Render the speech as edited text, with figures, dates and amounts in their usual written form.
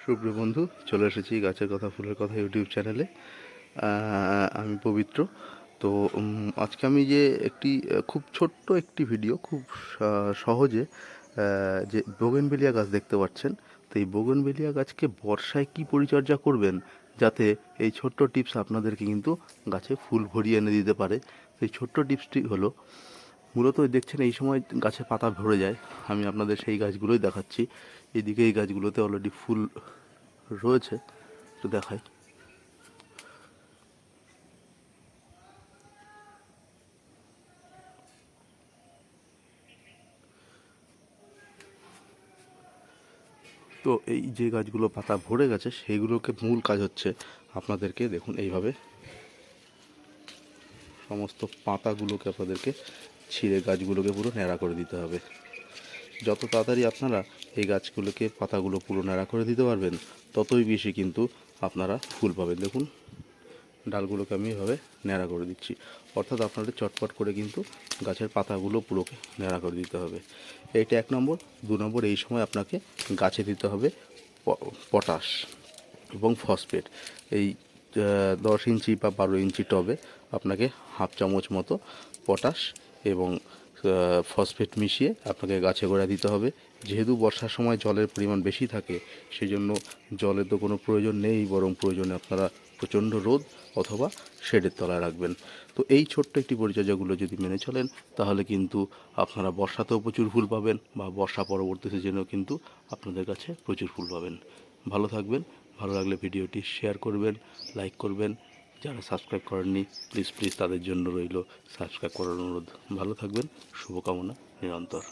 সুপ্রিয় বন্ধু, চলে এসেছি গাছের কথা ফুলের কথা ইউটিউব চ্যানেলে। আমি পবিত্র। তো আজকে আমি যে একটি খুব ছোট্ট একটি ভিডিও, খুব সহজে যে বোগেনভেলিয়া গাছ দেখতে পাচ্ছেন, তো এই বোগেনভেলিয়া গাছকে বর্ষায় কি পরিচর্যা করবেন যাতে এই ছোট্ট টিপস আপনাদেরকে কিন্তু গাছে ফুল ভরিয়ে এনে দিতে পারে। তো এই ছোট্ট টিপসটি হলো, মূলত দেখছেন এই সময় গাছে পাতা ভরে যায়। আমি আপনাদের সেই গাছগুলোই দেখাচ্ছি। এইদিকে এই গাছগুলোতে অলরেডি ফুল রয়েছে, একটু দেখাই। তো এই যে গাছগুলো পাতা ভরে গেছে সেইগুলোকে মূল কাজ হচ্ছে আপনাদেরকে দেখুন এইভাবে সমস্ত পাতাগুলোকে আপনাদেরকে ছিঁড়ে গাছগুলোকে পুরো ন্যাড়া করে দিতে হবে। যত তাড়াতাড়ি আপনারা এই গাছগুলোকে পাতাগুলো পুরো ন্যাড়া করে দিতে পারবেন, ততই বেশি কিন্তু আপনারা ফুল পাবেন। দেখুন ডালগুলোকে আমি এভাবে ন্যাড়া করে দিচ্ছি, অর্থাৎ আপনাদের চটপট করে কিন্তু গাছের পাতাগুলো পুরোকে ন্যাড়া করে দিতে হবে। এইটা 1 নম্বর। 2 নম্বর, এই সময় আপনাকে গাছে দিতে হবে পটাশ এবং ফসফেট। এই 10 ইঞ্চি বা 12 ইঞ্চি টবে আপনাকে হাফ চামচ মতো পটাশ এবং ফসফেট মিশিয়ে আপনাকে গাছে গোড়ায় দিতে হবে। যেহেতু বর্ষার সময় জলের পরিমাণ বেশি থাকে, সেই জন্য জলের তো কোনো প্রয়োজন নেই, বরং প্রয়োজনে আপনারা প্রচণ্ড রোদ অথবা শেডের তলায় রাখবেন। তো এই ছোট্ট একটি পরিচর্যাগুলো যদি মেনে চলেন, তাহলে কিন্তু আপনারা বর্ষাতেও প্রচুর ফুল পাবেন, বা বর্ষা পরবর্তী সিজনেও কিন্তু আপনাদের কাছে প্রচুর ফুল পাবেন। ভালো থাকবেন। ভালো লাগলে ভিডিওটি শেয়ার করবেন, লাইক করবেন। যারা সাবস্ক্রাইব করেননি, প্লিজ তাদের জন্য রইল সাবস্ক্রাইব করার অনুরোধ। ভালো থাকবেন, শুভকামনা নিরন্তর।